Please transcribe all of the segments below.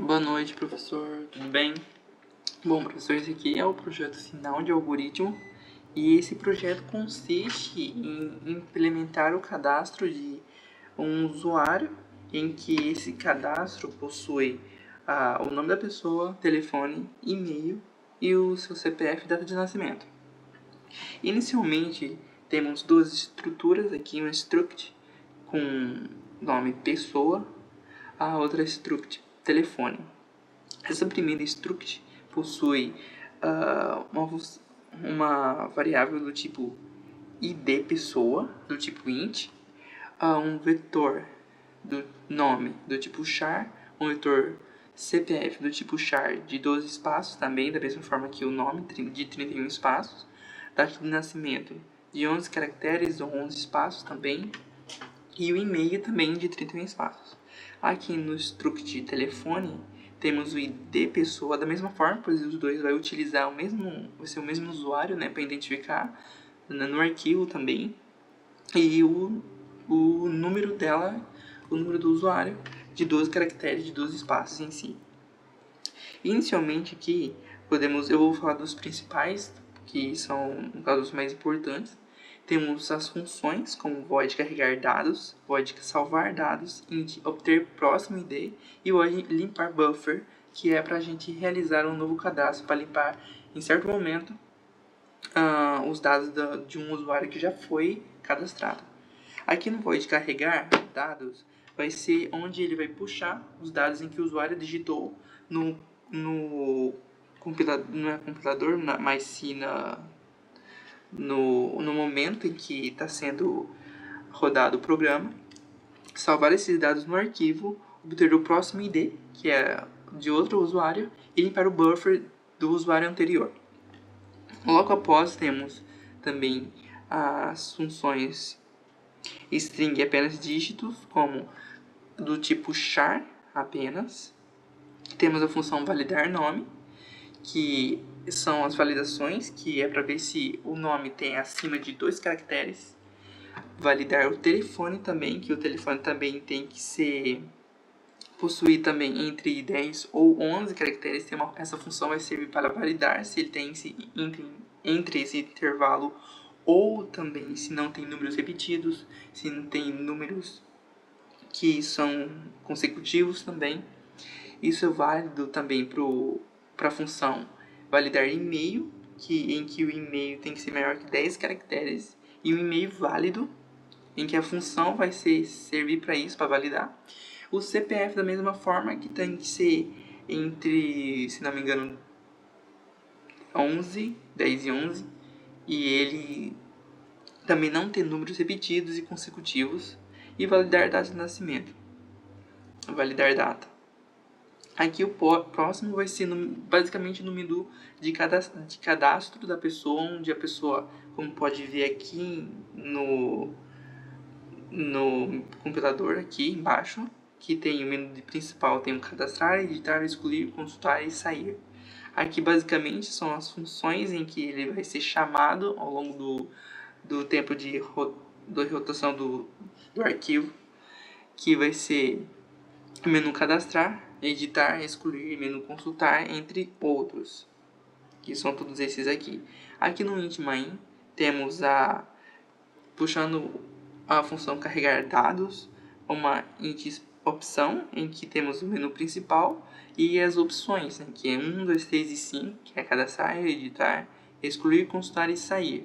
Boa noite, professor. Tudo bem? Bom, professor, esse aqui é o projeto final de algoritmo e esse projeto consiste em implementar o cadastro de um usuário em que esse cadastro possui o nome da pessoa, telefone, e-mail e o seu CPF e data de nascimento. Inicialmente, temos duas estruturas aqui, uma struct com nome pessoa, a outra struct telefone. Essa primeira struct possui uma variável do tipo id pessoa, do tipo int, um vetor do nome do tipo char, um vetor CPF do tipo char de 12 espaços, também da mesma forma que o nome, de 31 espaços, data de nascimento de 11 caracteres ou 11 espaços também, e o e-mail também de 31 espaços. Aqui no struct de telefone, temos o ID pessoa da mesma forma, pois os dois vai utilizar vai ser o mesmo usuário, né, para identificar no arquivo também. E o número dela, o número do usuário, de 12 caracteres, de 12 espaços em si. Inicialmente aqui, eu vou falar dos principais, que são, no caso, os mais importantes. Temos as funções, como void carregar dados, void salvar dados, int obter próximo ID e void limpar buffer, que é para a gente realizar um novo cadastro, para limpar em certo momento os dados de um usuário que já foi cadastrado. Aqui no void carregar dados, vai ser onde ele vai puxar os dados em que o usuário digitou no compilador, não é compilador, mas sim no momento em que está sendo rodado o programa, salvar esses dados no arquivo, obter o próximo ID, que é de outro usuário, e limpar o buffer do usuário anterior. Logo após, temos também as funções string apenas dígitos, como do tipo char apenas. Temos a função validar nome, que são as validações, que é para ver se o nome tem acima de 2 caracteres. Validar o telefone também, que o telefone também tem que possuir também entre 10 ou 11 caracteres. Essa função vai servir para validar se ele tem entre esse intervalo, ou também se não tem números repetidos, se não tem números que são consecutivos também. Isso é válido também para a função validar e-mail, em que o e-mail tem que ser maior que 10 caracteres, e um e-mail válido, em que a função vai servir para isso, para validar. O CPF da mesma forma, que tem que ser entre, se não me engano, 10 e 11, e ele também não ter números repetidos e consecutivos, e validar data de nascimento. Validar data. Aqui o próximo vai ser basicamente no menu de cadastro da pessoa, onde a pessoa, como pode ver aqui no compilador aqui embaixo, que tem o menu principal, tem o cadastrar, editar, excluir, consultar e sair. Aqui basicamente são as funções em que ele vai ser chamado ao longo do tempo de rotação do arquivo, que vai ser o menu cadastrar, editar, excluir, menu consultar, entre outros, que são todos esses aqui. Aqui no int main temos puxando a função carregar dados, uma int opção, em que temos o menu principal, e as opções, né, que é 1, 2, 3 e 5, que é cadastrar, editar, excluir, consultar e sair.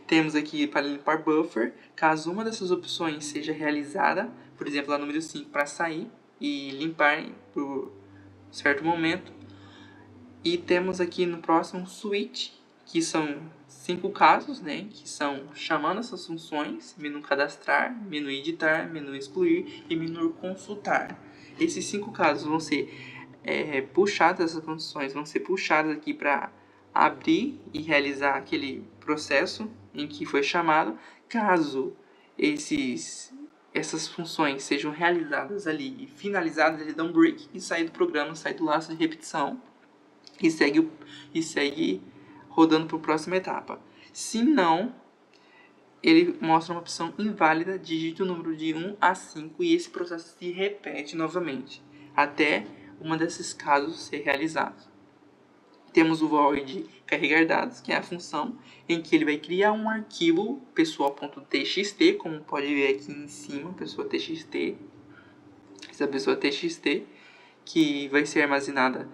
Temos aqui para limpar buffer, caso uma dessas opções seja realizada, por exemplo, a número 5 para sair e limpar por certo momento. E temos aqui no próximo switch, que são 5 casos, né, que são chamando essas funções: menu cadastrar, menu editar, menu excluir e menu consultar. Esses 5 casos vão ser puxados, essas funções vão ser puxadas aqui para abrir e realizar aquele processo em que foi chamado. Caso essas funções sejam realizadas ali e finalizadas, ele dá um break e sai do programa, sai do laço de repetição e segue rodando para a próxima etapa. Se não, ele mostra uma opção inválida, digite o número de 1 a 5 e esse processo se repete novamente. até uma desses casos ser realizado. Temos o void carregar dados, que é a função em que ele vai criar um arquivo pessoa.txt, como pode ver aqui em cima, pessoa.txt. Essa pessoa.txt que vai ser armazenada,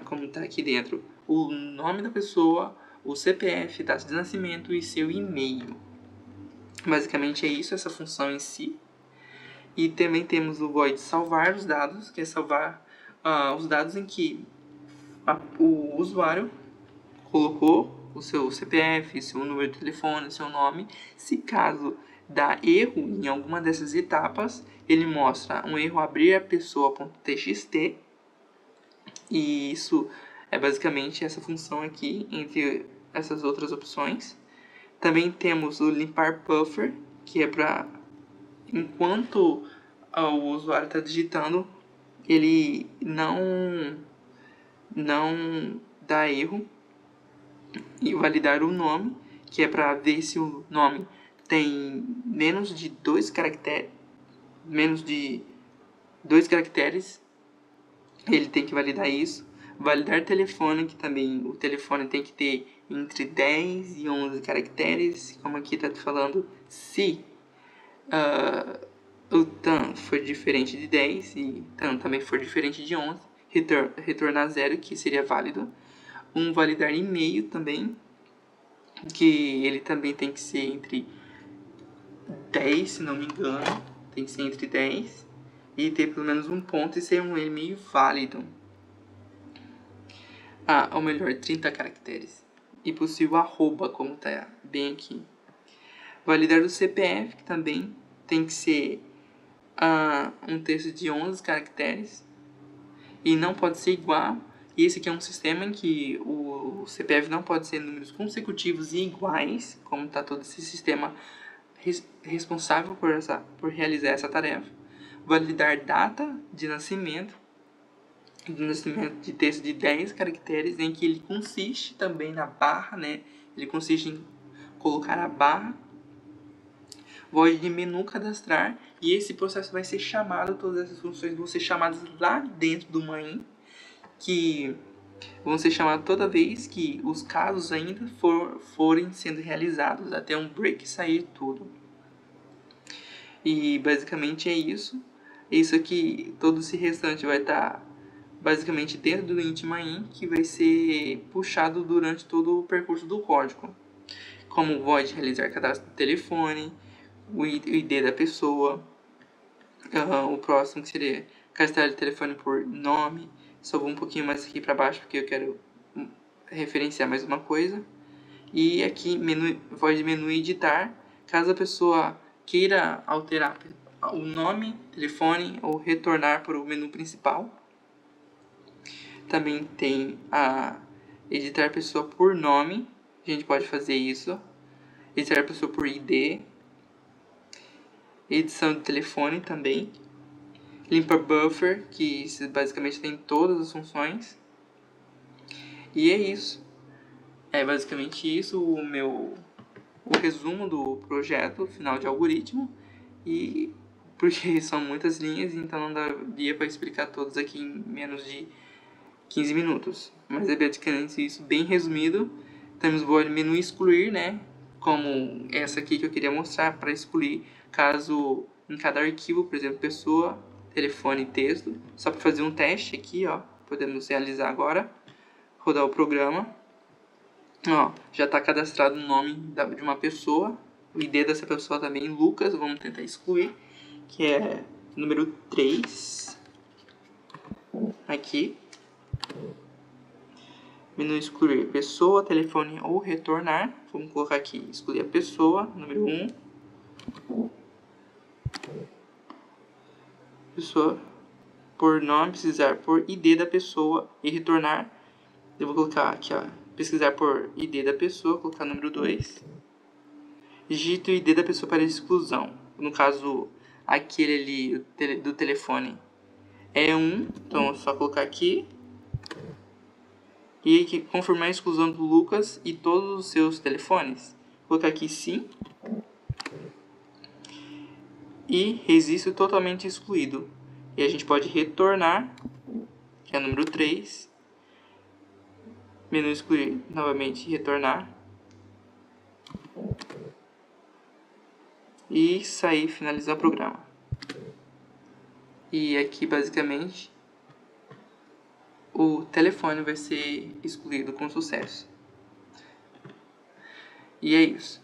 como está aqui dentro, o nome da pessoa, o CPF, data de nascimento e seu e-mail. Basicamente é isso, essa função em si. E também temos o void salvar os dados, que é salvar os dados em que o usuário colocou o seu CPF, seu número de telefone, seu nome. Se caso dá erro em alguma dessas etapas, ele mostra um erro abrir a pessoa.txt. E isso é basicamente essa função aqui, entre essas outras opções. Também temos o limpar buffer, que é para, enquanto o usuário está digitando, ele não dá erro. E validar o nome, que é para ver se o nome tem menos de 2 caracteres, ele tem que validar isso. Validar telefone, que também o telefone tem que ter entre 10 e 11 caracteres, como aqui está falando, se o TAM for diferente de 10 e TAM também for diferente de 11, retornar 0, que seria válido. Um validar e-mail também, que ele também tem que ser entre 10, se não me engano, tem que ser entre 10 e ter pelo menos um ponto e ser um e-mail válido. Ou melhor, 30 caracteres. E possível arroba, como está bem aqui. Validar o CPF, que também tem que ser um texto de 11 caracteres e não pode ser igual. E esse aqui é um sistema em que o CPF não pode ser números consecutivos e iguais, como está todo esse sistema responsável por realizar essa tarefa. Validar data de nascimento de texto de 10 caracteres, em que ele consiste também na barra, né? Ele consiste em colocar a barra. Void de menu cadastrar, e esse processo vai ser chamado, todas essas funções vão ser chamadas lá dentro do main, que vão ser chamados toda vez que os casos ainda forem sendo realizados, até um break sair tudo. E basicamente é isso. Isso aqui, todo esse restante vai estar basicamente dentro do int main, que vai ser puxado durante todo o percurso do código. Como void realizar cadastro do telefone, o ID da pessoa, o próximo que seria cadastrar o telefone por nome. Só vou um pouquinho mais aqui para baixo porque eu quero referenciar mais uma coisa. E aqui void menu editar, caso a pessoa queira alterar o nome, telefone ou retornar para o menu principal. Também tem a editar a pessoa por nome, a gente pode fazer isso. Editar a pessoa por ID. Edição de telefone também. Limpar buffer, que basicamente tem todas as funções. E é isso. É basicamente isso o resumo do projeto final de algoritmo. E porque são muitas linhas, então não daria para explicar todos aqui em menos de 15 minutos. Mas é basicamente isso, bem resumido. Temos o menu excluir, né? Como essa aqui que eu queria mostrar, para excluir caso em cada arquivo, por exemplo, pessoa, telefone e texto. Só para fazer um teste aqui, ó. Podemos realizar agora. Rodar o programa. Ó, já está cadastrado o nome de uma pessoa. O ID dessa pessoa também, Lucas. Vamos tentar excluir. Que é número 3. Aqui. Menu excluir pessoa, telefone ou retornar. Vamos colocar aqui, excluir a pessoa, número 1. Pessoa por nome, pesquisar por ID da pessoa e retornar. Eu vou colocar aqui, ó, pesquisar por ID da pessoa, colocar número 2. Digito o ID da pessoa para exclusão. No caso, aquele ali do telefone é 1, então é só colocar aqui. E confirmar a exclusão do Lucas e todos os seus telefones. Vou colocar aqui sim. E registro totalmente excluído. E a gente pode retornar, que é o número 3. Menu excluir, novamente retornar. E sair e finalizar o programa. E aqui basicamente o telefone vai ser excluído com sucesso. E é isso.